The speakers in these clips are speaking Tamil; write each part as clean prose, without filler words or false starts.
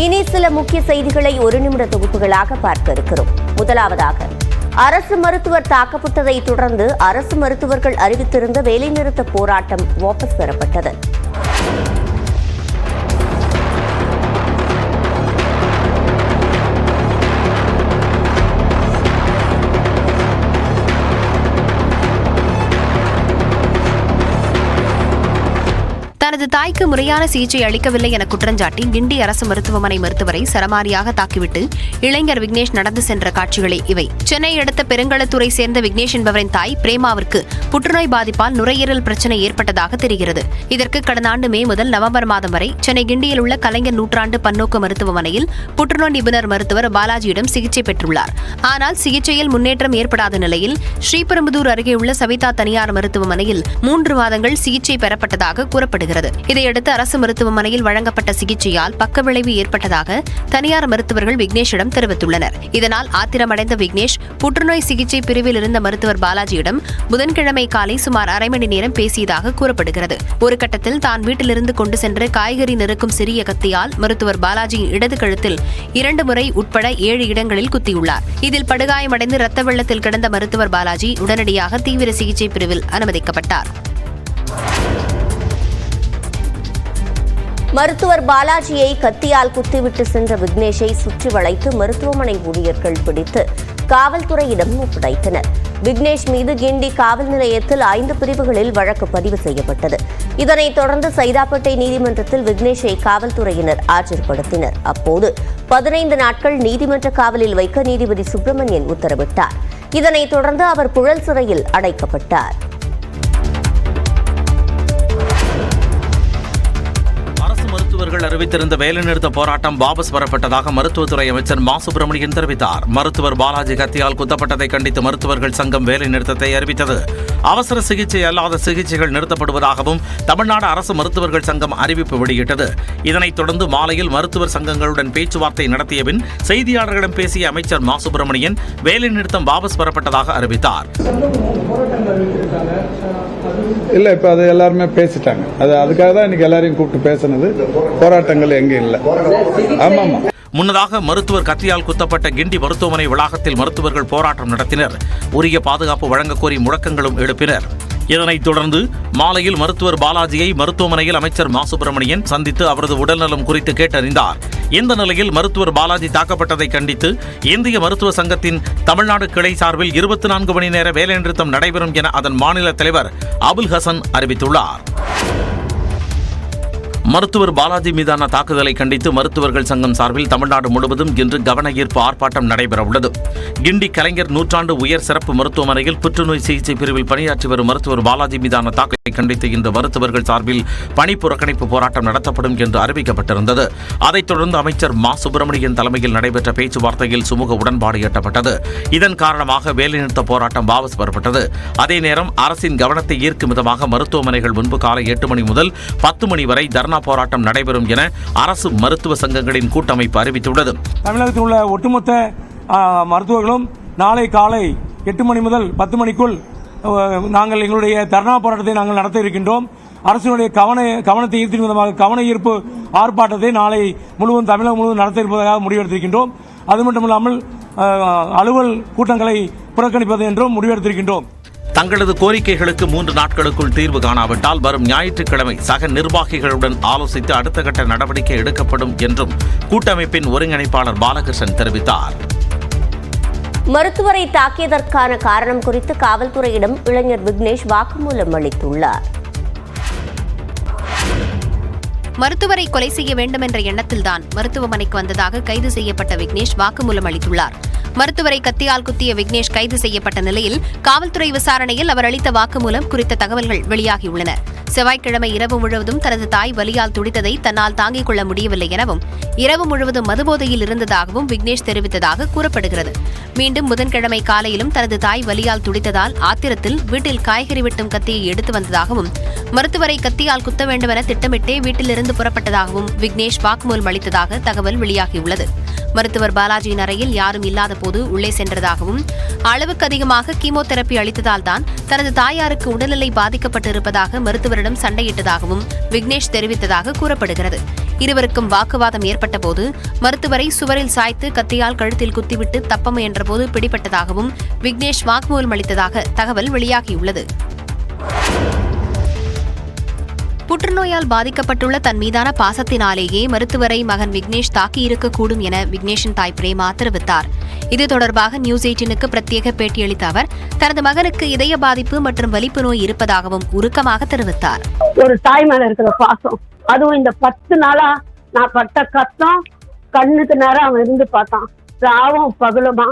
இனி சில முக்கிய செய்திகளை ஒரு நிமிட தொகுப்புகளாக பார்க்க இருக்கிறோம். முதலாவதாக, அரசு மருத்துவர் தாக்கப்பட்டதை தொடர்ந்து அரசு மருத்துவர்கள் அறிவித்திருந்த வேலைநிறுத்த போராட்டம் வாபஸ் பெறப்பட்டது. தனது தாய்க்கு முறையான சிகிச்சை அளிக்கவில்லை என குற்றஞ்சாட்டி கிண்டி அரசு மருத்துவமனை மருத்துவரை சரமாரியாக தாக்கிவிட்டு இளைஞர் விக்னேஷ் நடந்து சென்ற காட்சிகளே இவை. சென்னை அடுத்த பெருங்களத்தூரை சேர்ந்த விக்னேஷ் என்பவரின் தாய் பிரேமாவிற்கு புற்றுநோய் பாதிப்பால் நுரையீரல் பிரச்சினை ஏற்பட்டதாக தெரிகிறது. இதற்கு கடந்த ஆண்டு மே முதல் நவம்பர் மாதம் வரை சென்னை கிண்டியில் உள்ள கலைஞர் நூற்றாண்டு பன்னோக்கு மருத்துவமனையில் புற்றுநோய் நிபுணர் மருத்துவர் பாலாஜியிடம் சிகிச்சை பெற்றுள்ளார். ஆனால் சிகிச்சையில் முன்னேற்றம் ஏற்படாத நிலையில் ஸ்ரீபெரும்புதூர் அருகே உள்ள சவிதா தனியார் மருத்துவமனையில் 3 மாதங்கள் சிகிச்சை பெறப்பட்டதாக கூறப்படுகிறது. இதையடுத்து அரசு மருத்துவமனையில் வழங்கப்பட்ட சிகிச்சையால் பக்கவிளைவு ஏற்பட்டதாக தனியார் மருத்துவர்கள் விக்னேஷிடம் தெரிவித்துள்ளனர். இதனால் ஆத்திரமடைந்த விக்னேஷ் புற்றுநோய் சிகிச்சை பிரிவில் இருந்த மருத்துவர் பாலாஜியிடம் புதன்கிழமை காலை சுமார் அரை மணி நேரம் பேசியதாக கூறப்படுகிறது. ஒரு கட்டத்தில் தான் வீட்டிலிருந்து கொண்டு சென்று காய்கறி நறுக்கும் சிறிய கத்தியால் மருத்துவர் பாலாஜியின் இடது கழுத்தில் 2 முறை உட்பட 7 இடங்களில் குத்தியுள்ளார். இதில் படுகாயமடைந்து இரத்த வெள்ளத்தில் கிடந்த மருத்துவர் பாலாஜி உடனடியாக தீவிர சிகிச்சை பிரிவில் அனுமதிக்கப்பட்டார். மருத்துவர் பாலாஜியை கத்தியால் குத்திவிட்டு சென்ற விக்னேஷை சுற்றி வளைத்து மருத்துவமனை ஊழியர்கள் பிடித்து காவல்துறையிடம் ஒப்படைத்தனர். விக்னேஷ் மீது கிண்டி காவல் நிலையத்தில் 5 பிரிவுகளில் வழக்கு பதிவு செய்யப்பட்டது. இதனைத் தொடர்ந்து சைதாப்பேட்டை நீதிமன்றத்தில் விக்னேஷை காவல்துறையினர் ஆஜர்படுத்தினர். அப்போது 15 நாட்கள் நீதிமன்ற காவலில் வைக்க நீதிபதி சுப்பிரமணியன் உத்தரவிட்டார். இதனைத் தொடர்ந்து அவர் புழல் சிறையில் அடைக்கப்பட்டார். மருத்துவர்கள் அறிவித்திருந்த வேலைநிறுத்த போராட்டம் வாபஸ் பெறப்பட்டதாக மருத்துவத்துறை அமைச்சர் மா சுப்பிரமணியன் தெரிவித்தார். மருத்துவர் பாலாஜி கத்தியால் குத்தப்பட்டதை கண்டித்து மருத்துவர்கள் சங்கம் வேலைநிறுத்தத்தை அறிவித்தது. அவசர சிகிச்சை அல்லாத சிகிச்சைகள் நிறுத்தப்படுவதாகவும் தமிழ்நாடு அரசு மருத்துவர்கள் சங்கம் அறிவிப்பு வெளியிட்டது. இதனைத் தொடர்ந்து மாலையில் மருத்துவர் சங்கங்களுடன் பேச்சுவார்த்தை நடத்திய பின் செய்தியாளர்களிடம் பேசிய அமைச்சர் மா சுப்பிரமணியன் வேலைநிறுத்தம் வாபஸ் பெறப்பட்டதாக அறிவித்தார். இல்ல, இப்ப அது எல்லாருமே பேசிட்டாங்க. அதுக்காக தான் இன்னைக்கு எல்லாரையும் கூப்பிட்டு பேசினது. போராட்டங்கள் எங்க இல்ல. ஆமா. முன்னதாக மருத்துவர் கத்தியால் குத்தப்பட்ட கிண்டி மருத்துவமனை வளாகத்தில் மருத்துவர்கள் போராட்டம் நடத்தினர். உரிய பாதுகாப்பு வழங்க கோரி முழக்கங்களும் எழுப்பினர். இதனைத் தொடர்ந்து மாலையில் மருத்துவர் பாலாஜியை மருத்துவமனையில் அமைச்சர் மா சுப்பிரமணியன் சந்தித்து அவரது உடல்நலம் குறித்து கேட்டறிந்தார். இந்த நிலையில் மருத்துவர் பாலாஜி தாக்கப்பட்டதை கண்டித்து இந்திய மருத்துவ சங்கத்தின் தமிழ்நாடு கிளை சார்பில் 24 மணி நேர வேலைநிறுத்தம் நடைபெறும் என அதன் மாநில தலைவர் அபுல் ஹசன் அறிவித்துள்ளார். மருத்துவர் பாலாஜி மீதான தாக்குதலை கண்டித்து மருத்துவர்கள் சங்கம் சார்பில் தமிழ்நாடு முழுவதும் இன்று கவன ஈர்ப்பு ஆர்ப்பாட்டம் நடைபெறவுள்ளது. கிண்டி கலைஞர் நூற்றாண்டு உயர் சிறப்பு மருத்துவமனையில் புற்றுநோய் சிகிச்சை பிரிவில் பணியாற்றி வரும் மருத்துவர் பாலாஜி மீதான தாக்குதலை கண்டித்து இன்று மருத்துவர்கள் சார்பில் பணி புறக்கணிப்பு போராட்டம் நடத்தப்படும் என்று அறிவிக்கப்பட்டிருந்தது. அதைத் தொடர்ந்து அமைச்சர் மா சுப்பிரமணியன் தலைமையில் நடைபெற்ற பேச்சுவார்த்தையில் சுமூக உடன்பாடு எட்டப்பட்டது. இதன் காரணமாக வேலைநிறுத்த போராட்டம் வாபஸ் பெறப்பட்டது. அதே நேரம் அரசின் கவனத்தை ஈர்க்கும் விதமாக மருத்துவமனைகள் முன்பு காலை 8 மணி முதல் 10 மணி வரை தர்ணா போராட்டம் நடைபெறும் என அரசு மருத்துவ சங்கங்களின் கூட்டமைப்பு அறிவித்துள்ளது. தமிழகத்தில் உள்ள ஒட்டுமொத்த மருத்துவர்களும் நாளை காலை 8 மணி முதல் 10 மணிக்குள் நாங்கள் எங்களுடைய தர்ணா போராட்டத்தை நாங்கள் நடத்த இருக்கின்றோம். அரசினுடைய கவனத்தை ஈர்க்கும் விதமாக கவன ஈர்ப்பு ஆர்ப்பாட்டத்தை நாளை முழுவதும் தமிழகம் முழுவதும் நடத்த இருப்பதாக முடிவெடுத்திருக்கின்றோம். அது மட்டுமில்லாமல் அலுவல் கூட்டங்களை புறக்கணிப்பது என்றும் முடிவெடுத்திருக்கின்றோம். தங்களது கோரிக்கைகளுக்கு 3 நாட்களுக்குள் தீர்வு காணாவிட்டால் வரும் ஞாயிற்றுக்கிழமை சக நிர்வாகிகளுடன் ஆலோசித்து அடுத்த கட்ட நடவடிக்கை எடுக்கப்படும் என்றும் கூட்டமைப்பின் ஒருங்கிணைப்பாளர் பாலகிருஷ்ணன் தெரிவித்தார். மருத்துவரை தாக்கியதற்கான காரணம் குறித்து காவல்துறையிடம் இளைஞர் விக்னேஷ் வாக்குமூலம் அளித்துள்ளார். மருத்துவரை கொலை செய்ய வேண்டும் என்ற எண்ணத்தில்தான் மருத்துவமனைக்கு வந்ததாக கைது செய்யப்பட்ட விக்னேஷ் வாக்குமூலம் அளித்துள்ளார். மருத்துவரை கத்தியால் குத்திய விக்னேஷ் கைது செய்யப்பட்ட நிலையில் காவல்துறை விசாரணையில் அவர் அளித்த வாக்குமூலம் குறித்த தகவல்கள் வெளியாகியுள்ளன. செவ்வாய்க்கிழமை இரவு முழுவதும் தனது தாய் வலியால் துடித்ததை தன்னால் தாங்கிக் கொள்ள முடியவில்லை எனவும் இரவு முழுவதும் மதுபோதையில் இருந்ததாகவும் விக்னேஷ் தெரிவித்ததாக கூறப்படுகிறது. மீண்டும் புதன்கிழமை காலையிலும் தனது தாய் வலியால் துடித்ததால் ஆத்திரத்தில் வீட்டில் காய்கறி வெட்டும் கத்தியை எடுத்து வந்ததாகவும் மருத்துவரை கத்தியால் குத்த வேண்டுமென திட்டமிட்டே வீட்டிலிருந்து புறப்பட்டதாகவும் விக்னேஷ் வாக்குமூலம் அளித்ததாக தகவல் வெளியாகியுள்ளது. மருத்துவர் பாலாஜியின் அறையில் யாரும் இல்லாத போது உள்ளே சென்றதாகவும் அளவுக்கு அதிகமாக கீமோதெரப்பி அளித்ததால் தான் தனது தாயாருக்கு உடல்நிலை பாதிக்கப்பட்டு இருப்பதாக மருத்துவரிடம் சண்டையிட்டதாகவும் விக்னேஷ் தெரிவித்ததாக கூறப்படுகிறது. இருவருக்கும் வாக்குவாதம் ஏற்பட்டபோது மருத்துவரை சுவரில் சாய்த்து கத்தியால் கழுத்தில் குத்திவிட்டு தப்ப முயன்றபோது பிடிபட்டதாகவும் விக்னேஷ் வாக்குமூலம் அளித்ததாக தகவல் வெளியாகியுள்ளது. புற்றுநோயால் பாதிக்கப்பட்டுள்ள தன் மீதான பாசத்தினாலேயே மருத்துவரை மகன் விக்னேஷ் தாக்கியிருக்கக்கூடும் என விக்னேஷின் தாய் பிரேமா தெரிவித்தார். இது தொடர்பாக நியூஸ் 18க்கு பிரத்யேக பேட்டியளித்த அவர் தனது மகனுக்கு இதய பாதிப்பு மற்றும் வலிப்பு நோய் இருப்பதாகவும் உருக்கமாக தெரிவித்தார். ஒரு தாய் மேல இருக்கிற பாசம், அதுவும் இந்த 10 நாளா நான் பட்ட கஷ்டம் கண்ணுக்கு நேரம் அவன் இருந்து பார்த்தான். ராவும் பகலுமா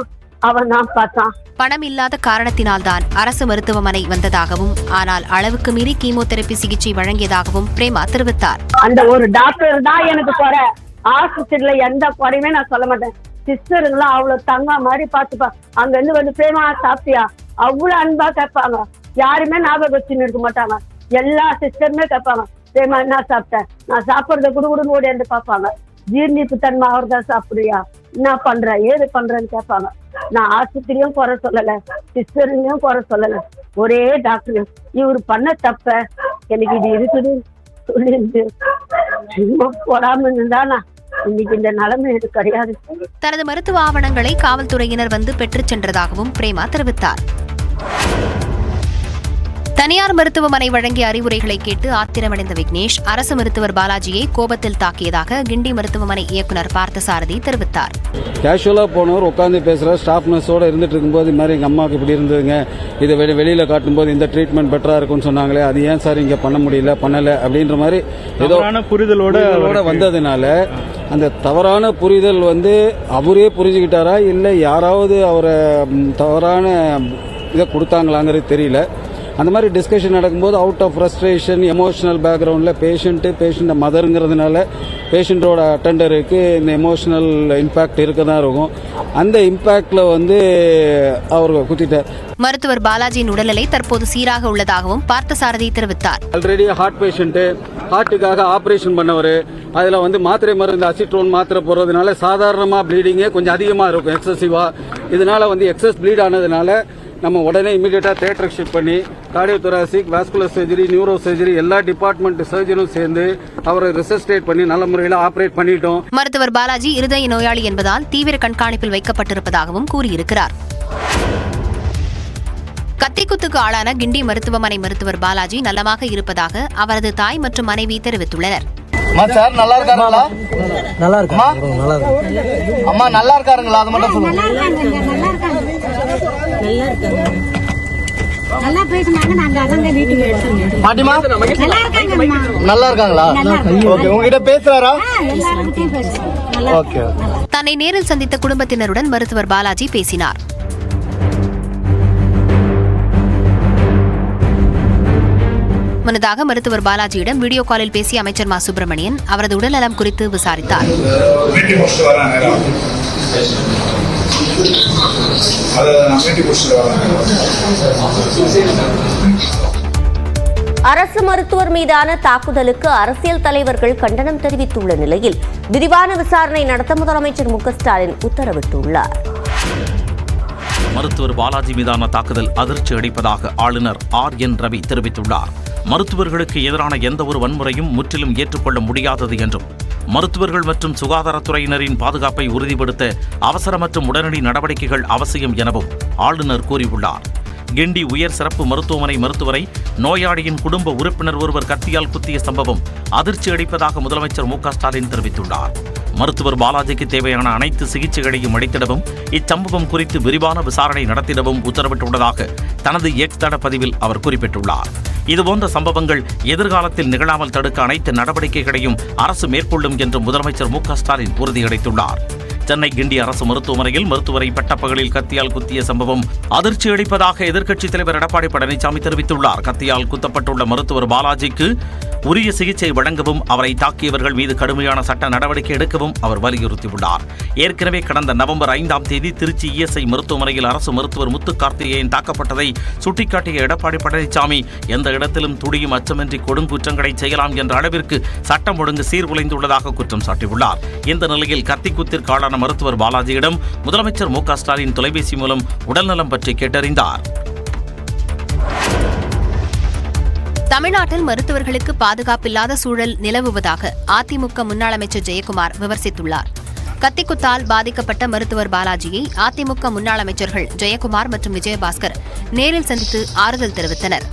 அவன் தான் பார்த்தான். பணம் இல்லாத காரணத்தினால்தான் அரசு மருத்துவமனை வந்ததாகவும் ஆனால் அளவுக்கு மீறி கீமோதெரபி சிகிச்சை வழங்கியதாகவும் பிரேமா தெரிவித்தார். அந்த ஒரு டாக்டர் தான் எனக்கு குறை. ஆஸ்பத்திரியில எந்த குறையுமே நான் சொல்ல மாட்டேன். சிஸ்டருங்களாம் அவ்வளவு தங்கா மாதிரி பாத்துப்பா. அங்க இருந்து வந்து பிரேமா சாப்பிட்டியா அவ்வளவு அன்பா கேட்பாங்க. யாருமே ஞாபகம் வச்சுன்னு இருக்க மாட்டாங்க. எல்லா சிஸ்டருமே கேட்பாங்க, பிரேமா என்ன சாப்பிட்டேன், நான் சாப்பிடுறத குடுகுடுன்னு ஓடி வந்து பார்ப்பாங்க. ஜீர்ணிப்பு தன்மை அவர்தான் சாப்பிடுறியா, என்ன பண்ற ஏது பண்றேன்னு கேட்பாங்க. நான் ஆஸ்பத்திரியும் குறை சொல்லல, சிஸ்டருங்களையும் குறை சொல்லல. ஒரே டாக்டர் இவரு பண்ண தப்ப எனக்கு இது இருக்குது சொல்லிருந்து போடாம இருந்தானா இன்னைக்கு இந்த நிலைமை எனக்கு கிடையாது. தனது மருத்துவ ஆவணங்களை காவல்துறையினர் வந்து பெற்றுச் சென்றதாகவும் பிரேமா தெரிவித்தார். தனியார் மருத்துவமனை வழங்கிய அறிவுரைகளை கேட்டு ஆத்திரமடைந்த விக்னேஷ் அரசு மருத்துவர் பாலாஜியை கோபத்தில் தாக்கியதாக கிண்டி மருத்துவமனை இயக்குநர் பார்த்தசாரதி தெரிவித்தார். கேஷுவலா போனவர் உட்காந்து பேசுற ஸ்டாஃப் நர்ஸோட இருந்துட்டு இருக்கும்போது இந்த மாதிரி எங்க அம்மாவுக்கு இப்படி இருந்ததுங்க, இதை வெளியில காட்டும்போது இந்த ட்ரீட்மெண்ட் பெட்டரா இருக்கும்னு சொன்னாங்களே, அது ஏன் சார் இங்க பண்ண முடியல பண்ணல அப்படின்ற மாதிரி ஏதோ புரிதலோட வந்ததுனால அந்த தவறான புரிதல் அவரே புரிஞ்சுக்கிட்டாரா இல்ல யாராவது அவரை தவறான இதை கொடுத்தாங்களாங்கிறது தெரியல. அந்த மாதிரி டிஸ்கஷன் நடக்கும்போது அவுட் ஆஃப் ஃப்ரஸ்ட்ரேஷன் எமோஷனல் பேக்ரவுண்டில் பேஷண்ட் மதருங்கிறதுனால பேஷண்ட்டோட அட்டெண்டருக்கு இந்த எமோஷனல் இம்பேக்ட் இருக்க தான் இருக்கும். அந்த இம்பேக்டில் அவர் குத்திட்டார். மருத்துவர் பாலாஜியின் உடல்நிலை தற்போது சீராக உள்ளதாகவும் பார்த்தசாரதி தெரிவித்தார். ஆல்ரெடி ஹார்ட் பேஷண்ட், ஹார்ட்டுக்காக ஆபரேஷன் பண்ணவர், அதில் மாத்திரை மருந்து அசிட்ரோன் மாத்திரை போடுறதுனால சாதாரணமாக ப்ளீடிங்கே கொஞ்சம் அதிகமாக இருக்கும் எக்ஸசிவா. இதனால எக்ஸஸ் ப்ளீட் ஆனதுனால நம்ம உடனே இமீடியட்டா தியேட்டருக்கு ஷிஃப்ட் பண்ணி cardiothoracic, vascular surgery, neuro surgery எல்லா டிபார்ட்மெண்ட் சர்ஜனும் சேர்ந்து அவரை ரிசஸ்டேட் பண்ணி நல்ல முறையில் ஆபரேட் பண்ணிட்டோம். மருத்துவர் பாலாஜி இருதய நோயாளி என்பதால் தீவிர கண்காணிப்பில் வைக்கப்பட்டிருப்பதாகவும் கூறியிருக்கிறார். கத்திக்குத்துக்கு ஆளான கிண்டி மருத்துவமனை மருத்துவர் பாலாஜி நலமாக இருப்பதாக அவரது தாய் மற்றும் மனைவி தெரிவித்துள்ளனர். நல்லா இருக்காருங்களா? நல்லா இருக்குமா? அம்மா நல்லா இருக்காருங்களா? அது மட்டும் சொல்லுங்க. நல்லா பேசுனாங்க, நாங்க அங்க வீட்டுக்கு எடுத்துங்க. பாட்டிமா நல்லா இருக்காங்களா? ஓகே, உங்ககிட்ட பேசுறாரா? எல்லார்கிட்டயும் பேசுறாங்க. ஓகே. தன்னை நேரில் சந்தித்த குடும்பத்தினருடன் மருத்துவர் பாலாஜி பேசினார். முன்னதாக மருத்துவர் பாலாஜியிடம் வீடியோ காலில் பேசிய அமைச்சர் மா சுப்பிரமணியன் அவரது உடல்நலம் குறித்து விசாரித்தார். அரசு மருத்துவர் மீதான தாக்குதலுக்கு அரசியல் தலைவர்கள் கண்டனம் தெரிவித்துள்ள நிலையில் விரிவான விசாரணை நடத்த முதலமைச்சர் மு க ஸ்டாலின் உத்தரவிட்டுள்ளார். மருத்துவர் பாலாஜி மீதான தாக்குதல் அதிர்ச்சி அளிப்பதாக ஆளுநர் RN ரவி தெரிவித்துள்ளார். மருத்துவர்களுக்கு எதிரான எந்த ஒரு வன்முறையும் முற்றிலும் ஏற்றுக்கொள்ள முடியாதது என்றும் மருத்துவர்கள் மற்றும் சுகாதாரத்துறையினரின் பாதுகாப்பை உறுதிப்படுத்த அவசர மற்றும் உடனடி நடவடிக்கைகள் அவசியம் எனவும் ஆளுநர் கூறியுள்ளார். கிண்டி உயர் சிறப்பு மருத்துவமனை மருத்துவரை நோயாளியின் குடும்ப உறுப்பினர் ஒருவர் கத்தியால் குத்திய சம்பவம் அதிர்ச்சி அளிப்பதாக முதலமைச்சர் மு க ஸ்டாலின் தெரிவித்துள்ளார். மருத்துவர் பாலாஜிக்கு தேவையான அனைத்து சிகிச்சைகளையும் அளித்திடவும் இச்சம்பவம் குறித்து விரிவான விசாரணை நடத்திடவும் உத்தரவிட்டுள்ளதாக தனது எக்ஸ் தட பதிவில் அவர் குறிப்பிட்டுள்ளார். இதுபோன்ற சம்பவங்கள் எதிர்காலத்தில் நிகழாமல் தடுக்க அனைத்து நடவடிக்கைகளையும் அரசு மேற்கொள்ளும் என்று முதலமைச்சர் மு க ஸ்டாலின் உறுதியளித்துள்ளார். சென்னை கிண்டி அரசு மருத்துவமனையில் மருத்துவரை பட்டப்பகலில் கத்தியால் குத்திய சம்பவம் அதிர்ச்சி அளிப்பதாக எதிர்க்கட்சித் தலைவர் எடப்பாடி பழனிசாமி தெரிவித்துள்ளார். கத்தியால் குத்தப்பட்டுள்ள மருத்துவர் பாலாஜிக்கு உரிய சிகிச்சை வழங்கவும் அவரை தாக்கியவர்கள் மீது கடுமையான சட்ட நடவடிக்கை எடுக்கவும் அவர் வலியுறுத்தியுள்ளார். ஏற்கனவே கடந்த நவம்பர் 5ஆம் தேதி திருச்சி ESI மருத்துவமனையில் அரசு மருத்துவர் முத்து கார்த்திகேயன் தாக்கப்பட்டதை சுட்டிக்காட்டிய எடப்பாடி பழனிசாமி எந்த இடத்திலும் துடியும் அச்சமின்றி கொடுங்குற்றங்களை செய்யலாம் என்ற அளவிற்கு சட்டம் ஒழுங்கு சீர்குலைந்துள்ளதாக குற்றம் சாட்டியுள்ளார். இந்த நிலையில் கத்திக்குத்திற்கு ஆளான மருத்துவர் பாலாஜியிடம் முதலமைச்சர் மு க ஸ்டாலின் தொலைபேசி மூலம் உடல்நலம் பற்றி கேட்டறிந்தார். தமிழ்நாட்டில் மருத்துவர்களுக்கு பாதுகாப்பில்லாத சூழல் நிலவுவதாக அதிமுக முன்னாள் அமைச்சர் ஜெயக்குமார் விமர்சித்துள்ளார். கத்திக்குத்தால் பாதிக்கப்பட்ட மருத்துவர் பாலாஜியை அதிமுக முன்னாள் அமைச்சர்கள் ஜெயக்குமார் மற்றும் விஜயபாஸ்கர் நேரில் சந்தித்து ஆறுதல் தெரிவித்தனர்.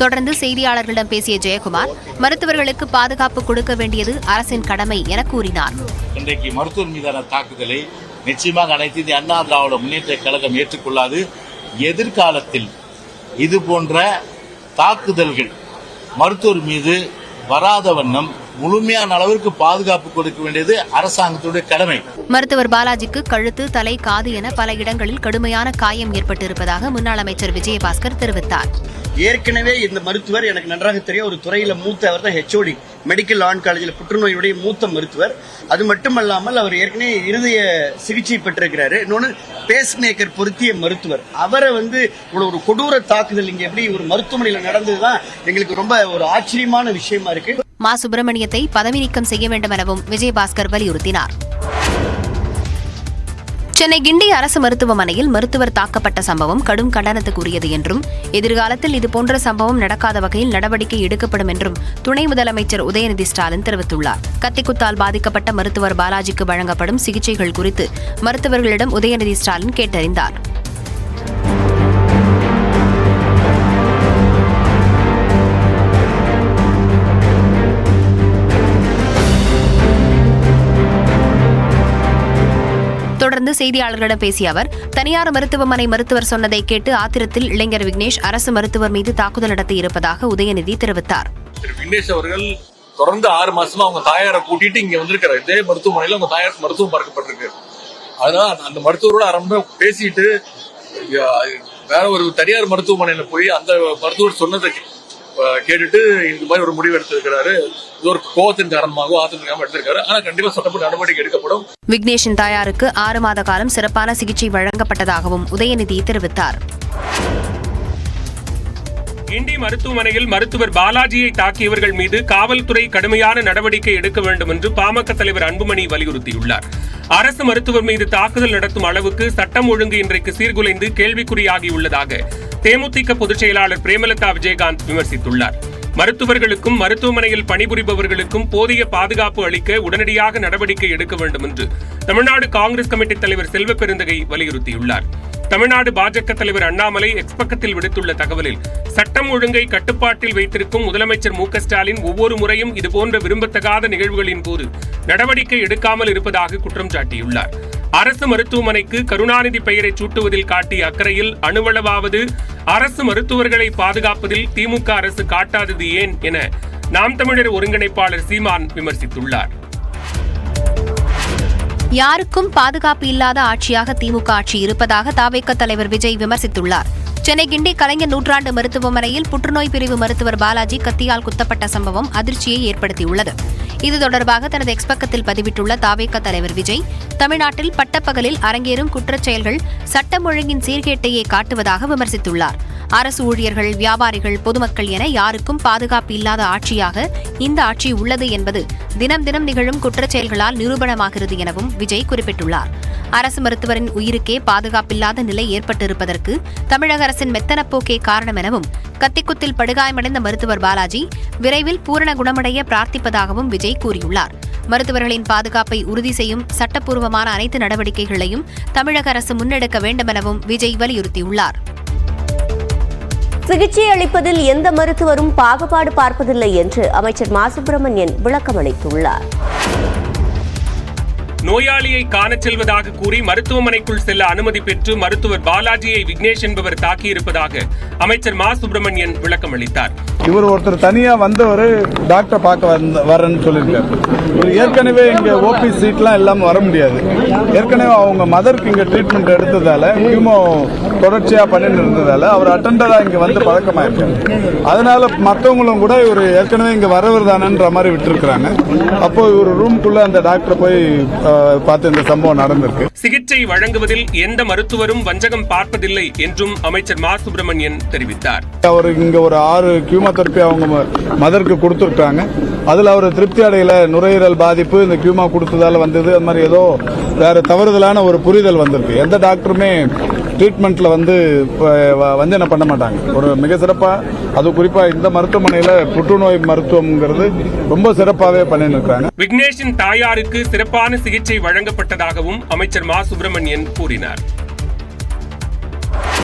தொடர்ந்து செய்தியாளர்களிடம் பேசிய ஜெயக்குமார், மருத்துவர்களுக்கு பாதுகாப்பு கொடுக்க வேண்டியது அரசின் கடமை என கூறினார். இன்றைக்கு மருத்துவர் மீதான தாக்குதலை நிச்சயமாக அனைத்து இந்திய அண்ணா திராவிட முன்னேற்ற கழகம் ஏற்றுக்கொள்ளாது. எதிர்காலத்தில் இது போன்ற தாக்குதல்கள் மருத்துவர் மீது வராத வண்ணம் முழுமையான அளவிற்கு பாதுகாப்பு கொடுக்க வேண்டியது அரசாங்கத்துடைய கடமை. மருத்துவர் பாலாஜிக்கு கழுத்து, தலை, காது என பல இடங்களில் கடுமையான காயம் ஏற்பட்டிருப்பதாக முன்னாள் அமைச்சர் விஜயபாஸ்கர் தெரிவித்தார். ஏற்கனவே இந்த மருத்துவர் எனக்கு நன்றாக தெரியும். ஒரு துறையில மூத்த அவர் தான் HOD மெடிக்கல் ஆன் காலேஜில் புற்றுநோயுடைய மூத்த மருத்துவர். அது மட்டுமல்லாமல் அவர் ஏற்கனவே இருதய சிகிச்சை பெற்றிருக்கிறாரு. இன்னொன்று பேஸ் மேக்கர் பொருத்திய மருத்துவர். அவரை ஒரு கொடூர தாக்குதல் இங்க எப்படி ஒரு மருத்துவமனையில் நடந்ததுதான் எங்களுக்கு ரொம்ப ஒரு ஆச்சரியமான விஷயமா இருக்கு. மா சுப்பிரமணியத்தை பதவி நீக்கம் செய்ய வேண்டும் எனவும் விஜயபாஸ்கர் வலியுறுத்தினார். சென்னை கிண்டி அரசு மருத்துவமனையில் மருத்துவர் தாக்கப்பட்ட சம்பவம் கடும் கண்டனத்துக்குரியது என்றும் எதிர்காலத்தில் இதுபோன்ற சம்பவம் நடக்காத வகையில் நடவடிக்கை எடுக்கப்படும் என்றும் துணை முதலமைச்சர் உதயநிதி ஸ்டாலின் தெரிவித்துள்ளார். கத்திக்குத்தால் பாதிக்கப்பட்ட மருத்துவர் பாலாஜிக்கு வழங்கப்படும் சிகிச்சைகள் குறித்து மருத்துவர்களிடம் உதயநிதி ஸ்டாலின் கேட்டறிந்தார். தொடர்ந்து செய்தியாளர்களிடம் பேசிய அவர், தனியார் மருத்துவமனை மருத்துவர் சொன்னதை கேட்டு ஆத்திரத்தில் இளைஞர் விக்னேஷ் அரசு மருத்துவர் மீது தாக்குதல் நடத்தியிருப்பதாக உதயநிதி தெரிவித்தார். விக்னேஷ் அவர்கள் தொடர்ந்து 6 மாசமா அவங்க தாயாரை கூட்டிட்டு இங்க வந்திருக்காரு. இதே மருத்துவமனையில அவங்க தாயார் மருத்துவம் பார்க்கப்பட்டிருக்கு. அதனால அந்த மருத்துவரோட ஆரம்ப பேசிட்டு வேற ஒரு தனியார் மருத்துவமனையில போய் அந்த மருத்துவர் சொன்னதை கேட்டுட்டு இந்த மாதிரி ஒரு முடிவு எடுத்திருக்கிறாரு. இது ஒரு கோபத்தின் காரணமாக ஆத்திரமாக எடுத்திருக்காரு. ஆனா கண்டிப்பா சட்டப்படி நடவடிக்கை எடுக்கப்படும். விக்னேஷின் தாயாருக்கு 6 மாத காலம் சிறப்பான சிகிச்சை வழங்கப்பட்டதாகவும் உதயநிதி தெரிவித்தார். கிண்டி மருத்துவமனையில் மருத்துவர் பாலாஜியை தாக்கியவர்கள் மீது காவல்துறை கடுமையான நடவடிக்கை எடுக்க வேண்டும் என்று பாமக தலைவர் அன்புமணி வலியுறுத்தியுள்ளார். அரசு மருத்துவர் மீது தாக்குதல் நடத்தும் அளவுக்கு சட்டம் ஒழுங்கு இன்றைக்கு சீர்குலைந்து கேள்விக்குறியாகியுள்ளதாக தேமுதிக பொதுச் செயலாளர் பிரேமலதா விஜயகாந்த் விமர்சித்துள்ளார். மருத்துவர்களுக்கும் மருத்துவமனையில் பணிபுரிபவர்களுக்கும் போதிய பாதுகாப்பு அளிக்க உடனடியாக நடவடிக்கை எடுக்க வேண்டும் என்று தமிழ்நாடு காங்கிரஸ் கமிட்டி தலைவர் செல்வ பெருந்தகை வலியுறுத்தியுள்ளார். தமிழ்நாடு பாஜக தலைவர் அண்ணாமலை எக்ஸ் பக்கத்தில் விடுத்துள்ள தகவலில், சட்டம் ஒழுங்கை கட்டுப்பாட்டில் வைத்திருக்கும் முதலமைச்சர் மு.க. ஸ்டாலின் ஒவ்வொரு முறையும் இதுபோன்ற விரும்பத்தகாத நிகழ்வுகளின் போது நடவடிக்கை எடுக்காமல் இருப்பதாக குற்றம் சாட்டியுள்ளார். அரசு மருத்துவமனைக்கு கருணாநிதி பெயரை சூட்டுவதில் காட்டிய அக்கறையில் அணுவளவாவது அரசு மருத்துவர்களை பாதுகாப்பதில் திமுக அரசு காட்டாதது ஏன் என நாம் தமிழர் ஒருங்கிணைப்பாளர் சீமான் விமர்சித்துள்ளார். யாருக்கும் பாதுகாப்பு இல்லாத ஆட்சியாக திமுக ஆட்சி இருப்பதாக தவேக தலைவர் விஜய் விமர்சித்துள்ளார். சென்னை கிண்டி கலைஞர் நூற்றாண்டு மருத்துவமனையில் புற்றுநோய் பிரிவு மருத்துவர் பாலாஜி கத்தியால் குத்தப்பட்ட சம்பவம் அதிர்ச்சியை ஏற்படுத்தியுள்ளது. இது தொடர்பாக தனது எக்ஸ் பக்கத்தில் பதிவிட்டுள்ள தவேக தலைவர் விஜய், தமிழ்நாட்டில் பட்டப்பகலில் அரங்கேறும் குற்றச் செயல்கள் சட்டம் ஒழுங்கின் சீர்கேட்டையே காட்டுவதாக விமர்சித்துள்ளார். அரசு ஊழியர்கள், வியாபாரிகள், பொதுமக்கள் என யாருக்கும் பாதுகாப்பு இல்லாத ஆட்சியாக இந்த ஆட்சி உள்ளது என்பது தினம் தினம் நிகழும் குற்றச் செயல்களால் நிரூபணமாகிறது எனவும் விஜய் குறிப்பிட்டுள்ளார். அரசு மருத்துவரின் உயிருக்கே பாதுகாப்பில்லாத நிலை ஏற்பட்டிருப்பதற்கு தமிழக அரசின் மெத்தனப்போக்கே காரணம் எனவும், கத்திக்குத்தில் படுகாயமடைந்த மருத்துவர் பாலாஜி விரைவில் பூரண குணமடைய பிரார்த்திப்பதாகவும் விஜய் கூறியுள்ளார். மருத்துவர்களின் பாதுகாப்பை உறுதி செய்யும் சட்டப்பூர்வமான அனைத்து நடவடிக்கைகளையும் தமிழக அரசு முன்னெடுக்க வேண்டுமெனவும் விஜய் வலியுறுத்தியுள்ளார். சிகிச்சை அளிப்பதில் எந்த மருத்துவரும் பாகுபாடு பார்ப்பதில்லை என்று அமைச்சர் மா சுப்பிரமணியன் விளக்கமளித்துள்ளார். நோயாளியை காணச் செல்வதாக கூறி மருத்துவமனைக்குள் செல்ல அனுமதி பெற்று மருத்துவர் பாலாஜியை விக்னேஷ் என்பவர் தாக்கியிருப்பதாக அமைச்சர் மா சுப்பிரமணியன் விளக்கம் அளித்தார். இவர் ஒருத்தர் தனியா வந்தவர் டாக்டர் பார்க்க வரேன்னு சொல்லியிருக்காரு. இவர் ஏற்கனவே இங்க ஓபி சீட்லாம் இல்லாம வர முடியாது. ஏற்கனவே அவங்க மதருக்கு இங்க ட்ரீட்மெண்ட் எடுத்ததால, கியூமோ தொடர்ச்சியா பண்ணிட்டு இருந்ததால அவர் அட்டெண்டரா இங்க வந்து பழக்கமாயிருக்காரு. அதனால மற்றவங்களும் கூட இவர் ஏற்கனவே இங்க வரவர் தானன்ற மாதிரி விட்டுருக்காங்க. அப்போ இவர் ரூம்குள்ள அந்த டாக்டர் போய் பார்த்து இந்த சம்பவம் நடந்திருக்கு. சிகிச்சை வழங்குவதில் எந்த மருத்துவரும் வஞ்சகம் பார்ப்பதில்லை என்றும் அமைச்சர் மா சுப்பிரமணியன் தெரிவித்தார். அவர் இங்க ஒரு 6 கியூமோதெரபி அவங்க மதருக்கு கொடுத்துருக்காங்க. அதில் அவர் திருப்தி அடையல, நுரையீரல் பாதிப்பு இந்த கியூமா கொடுத்ததால வந்தது, அது மாதிரி ஏதோ வேற தவறுதலான ஒரு புரிதல் வந்திருக்கு. எந்த டாக்டருமே ட்ரீட்மெண்ட்ல வஞ்சனை பண்ண மாட்டாங்க. ஒரு மிக சிறப்பா, அது குறிப்பா இந்த மருத்துவமனையில புற்றுநோய் மருத்துவம்ங்கிறது ரொம்ப சிறப்பாகவே பண்ணிட்டு இருக்காங்க. விக்னேஷின் தாயாருக்கு சிறப்பான சிகிச்சை வழங்கப்பட்டதாகவும் அமைச்சர் மா சுப்பிரமணியன் கூறினார்.